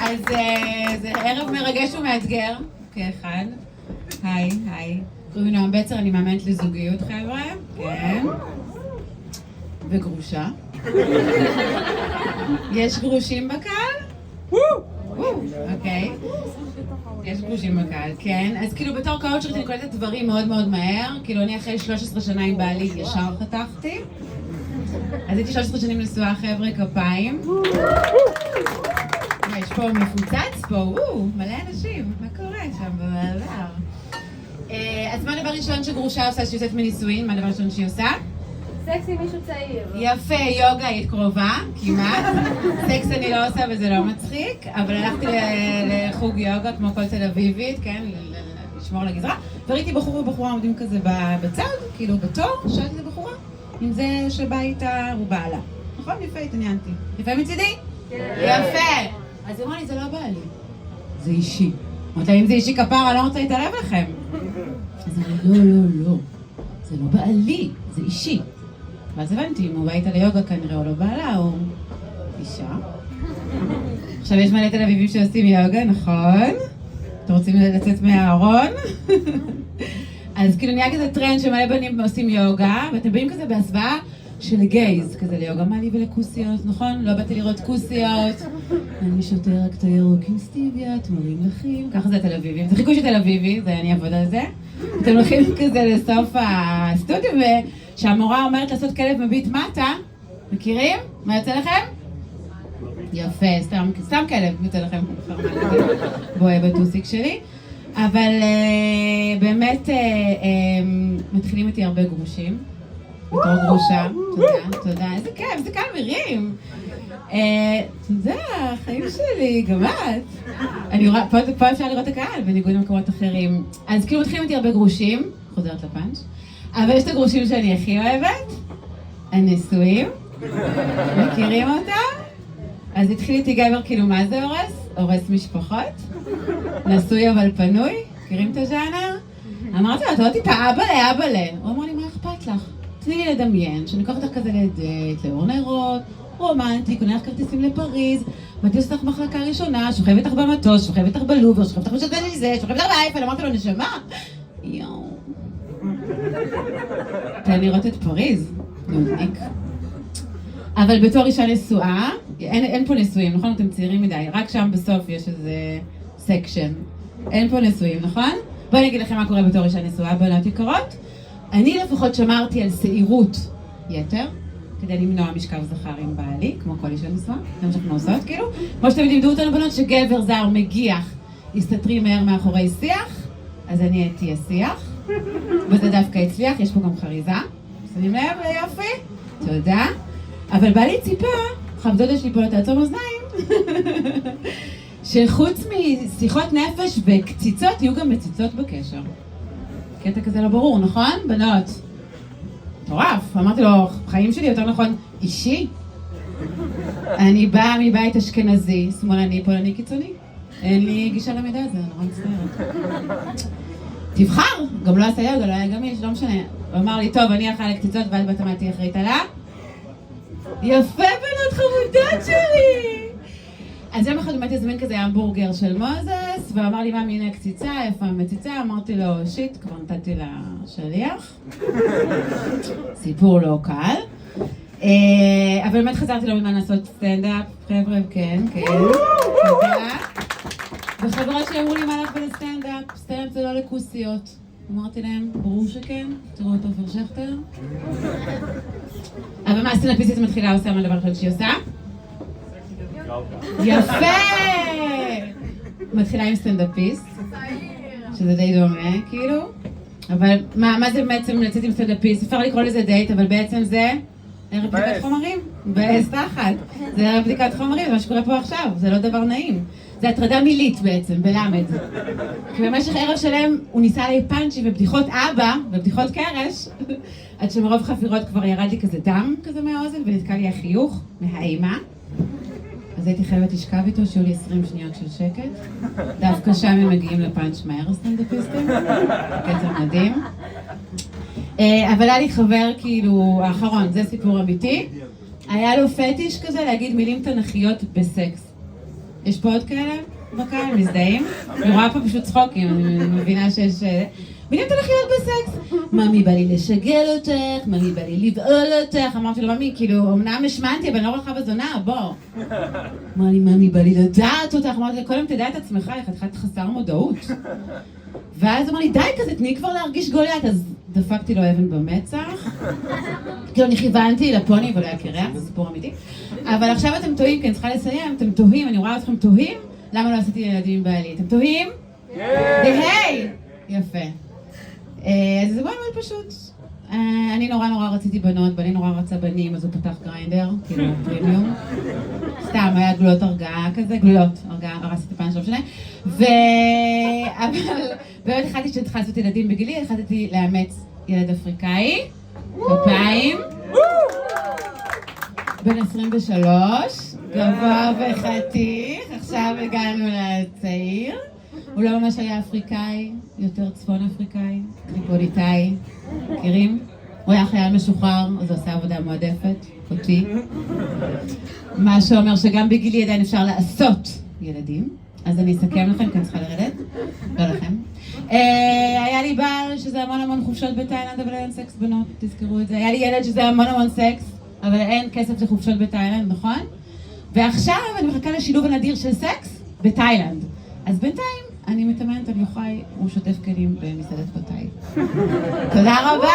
אז זה ערב מרגש ומאתגר, כאחד. היי. קוראים לי נועם בצר, אני מאמנת לזוגיות, חבר'ה. כן. וגרושה. יש גרושים בקהל? אוקיי. יש גרושים בקהל, כן. אז כאילו בתור קואוצ'רית אני קולטת דברים מאוד מאוד מהר. כאילו אני אחרי 13 שנה עם בעלי ישר חתכתי. אז הייתי 13 שנים נשואה, חבר'ה, כפיים. יש פה מפוצץ פה, מלא אנשים. מה קורה שם במעבר? אז מה הדבר ראשון שגרושה עושה שהיא יוצאת מנישואין? מה הדבר ראשון שהיא עושה? סקס עם מישהו צעיר. יפה, יוגה היית קרובה, כמעט. סקס אני לא עושה וזה לא מצחיק, אבל הלכתי לחוג יוגה כמו כל תל אביבית, כן, לשמור על הגזרה. וראיתי בחור ובחורה עומדים כזה בצד, כאילו בתור, שאלתי את הבחורה, אם זה שבא איתה הוא בעלה. נכון? יפה, התעניינתי. יפה מצידי? כן. יפה! אז היא אמרה לי, זה לא בעלי. זה אישי. אמרת לה, אם זה אישי כפרה, אני לא רוצה להתערב לכם. אז אמרתי, לא. זה לא בעלי, זה אישי. ואז הבנתי, אם הוא בא איתה ליוגה כנראה, או לא בעלה, או אישה. עכשיו יש מלא תל אביבים שעושים יוגה, נכון? אתם רוצים לצאת מהארון? אז כאילו נהיה כזה טרנד שמלא בנים עושים יוגה, ואתם באים כזה בהסוואה של גייז, כזה ליוגה מעלי ולכוסיות, נכון? לא באתי לראות כוסיות. אני שותה רק את הירוקים סטיביה, תמרים לחים, ככה זה תל אביבים. זה חיקוי של תל אביבי, זה אני אעבוד על זה. אתם הולכים כזה לסוף הסטודיו, שהמורה אומרת לעשות כלב מביט מטה. מכירים? מה יוצא לכם? יפה, סתם כלב יוצא לכם. בואי בטוסיק שלי. אבל באמת מתחילים איתי הרבה גרושים. בתור גרושה. תודה. איזה כיף, איזה קהל מרים. תודה, החיים שלי, גם את. פה אפשר לראות את הקהל, בניגוד למקומות אחרים. אז כאילו מתחילים איתי הרבה גרושים, חוזרת לפאנץ', אבל יש את הגרושים שאני הכי אוהבת, הנשואים. מכירים אותם? אז התחיל איתי גבר, כאילו מה זה הורס? הורס משפחות. נשוי אבל פנוי, מכירים את הז'אנר? אמרתי לו, אתה לא טיפה אבא. הוא אמר לי, מה אכפת לך? תני לי לדמיין, שאני אקח אותך כזה לדייט, לאור נרות, רומנטי, קונה לך כרטיסים לפריז, ואתי עושה לך מחלקה ראשונה, שוכבת לך במטוס, שוכבת לך בלובר, שוכבת לך בשדה לזה, שוכבת לך באייפל, אמרתי לו, נשמה? יואו. תן לראות את פריז, נודניק. אבל בתור אישה נשואה, אין פה נשואים, נכון? אתם צעירים מדי, רק שם בסוף יש איזה סקשן. אין פה נשואים, נכון? בואו אני אגיד לכם מה קורה בתור אישה נשואה, בנות יקרות. אני לפחות שמרתי על שעירות יתר, כדי למנוע משכב זכר עם בעלי, כמו כל אישה נשואה, זה מה שאנחנו עושות, כאילו. כמו שאתם לימדו אותנו בנות, שגבר זר מגיח, יסתתרים מהר מאחורי שיח, אז אני הייתי השיח, וזה דווקא הצליח, יש פה גם חריזה. שמים לב, יופי, תודה. אבל בעלי ציפה, חבדודה שלי פה לתעצום אוזניים, שחוץ משיחות נפש וקציצות, יהיו גם מציצות בקשר. קטע כזה לא ברור, נכון? בנות. מטורף. אמרתי לו, חיים שלי יותר נכון אישי. אני באה מבית אשכנזי, שמאלני, פולני קיצוני. אין לי גישה למידע הזה, אני נורא מצטערת. תבחר, גם לא עשה יוגה, לא היה גמיש, לא משנה. הוא אמר לי, טוב, אני אחראי לקציצות ואת בתמת תהיה אחראית עלה. יפה בנות חמודות שלי! אז יום אחד באמת הזמין כזה המבורגר של מוזס, ואמר לי, מה מיני הקציצה, איפה המציצה? אמרתי לו, שיט, כבר נתתי לשליח. סיפור לא קל. אבל באמת חזרתי לו ממה לעשות סטנדאפ, חבר'ה, כן. תודה. וחברות שאמרו לי מה לך בלסטנדאפ, סטנדאפ זה לא לכוסיות. אמרתי להם, ברור שכן, תראו את עופר שכטר. אבל מה הסטנדאפיסטית מתחילה עושה, מה הדבר שהיא עושה? יפה! מתחילה עם סטנדאפיסט, שזה די דומה, כאילו. אבל מה זה בעצם לצאת עם סטנדאפיסט? אפשר לקרוא לזה דייט, אבל בעצם זה ערב בדיקת חומרים. בסחת. זה ערב בדיקת חומרים, זה מה שקורה פה עכשיו, זה לא דבר נעים. זה הטרדה מילית בעצם, בלמד. כי במשך ערב שלם הוא ניסה לי פאנצ'י ובדיחות אבא ובדיחות קרש, עד שמרוב חפירות כבר ירד לי כזה דם כזה מהאוזן ונתקע לי החיוך מהאימה. אז הייתי חייבת לשכב איתו, שיהיו לי 20 שניות של שקט. דווקא שם הם מגיעים לפאנץ' מהר, הסטנדאפיסטים. קטע מדהים. אבל היה לי חבר, כאילו, האחרון, זה סיפור אמיתי. היה לו פטיש כזה להגיד מילים תנכיות בסקס. יש פה עוד כאלה בקהל, מזדהים? אני רואה פה פשוט צחוקים, אני מבינה שיש... מי אתה הולך להיות בסקס? ממי בא לי לשגל אותך, ממי בא לי לבעול אותך. אמרתי לו, ממי, כאילו, אמנם השמנתי, אבל אני לא רחב הזונה, בוא. אמר לי, ממי בא לי לדעת אותך. אמרתי לו, קודם תדע את עצמך, היא חתיכת חסר מודעות. ואז אמר לי, די כזה, תני כבר להרגיש גוליית. אז דפקתי לו אבן במצח. כאילו, אני כיוונתי לפוני ולא היה קרח, זה סיפור אמיתי. אבל עכשיו אתם טועים, כי אני צריכה לסיים, אתם תוהים, אני רואה אתכם תוהים, למה לא עשיתי ילדים עם בעלי? אתם תוהים? היי! יפה. אז זה בוא מאוד פשוט. אני נורא רציתי בנות, בני נורא רצה בנים, אז הוא פתח גריינדר, כאילו פרימיום. סתם, היה גלויות הרגעה כזה, גלויות הרגעה, הרסתי פעם שלוש שנה. אבל באמת החלטתי שצריכה לעשות ילדים בגילי, החלטתי לאמץ ילד אפריקאי, כפיים. בן 23, גבוה וחתיך, עכשיו הגענו לצעיר. הוא לא ממש היה אפריקאי, יותר צפון אפריקאי, טריפוליטאי, מכירים? הוא היה חייל משוחרר, אז הוא עושה עבודה מועדפת, אותי. מה שאומר שגם בגילי עדיין אפשר לעשות ילדים. אז אני אסכם לכם, כי אני צריכה לרדת. לא לכם. היה לי בעל שזה המון חופשות בתאילנד, אבל אין סקס בנות, תזכרו את זה. היה לי ילד שזה המון סקס, אבל אין כסף לחופשות בתאילנד, נכון? ועכשיו אני מחכה לשילוב הנדיר של סקס בתאילנד. אז בינתיים אני מתאמנת על יוחאי, הוא שוטף כלים במסעדת בתאי. תודה רבה.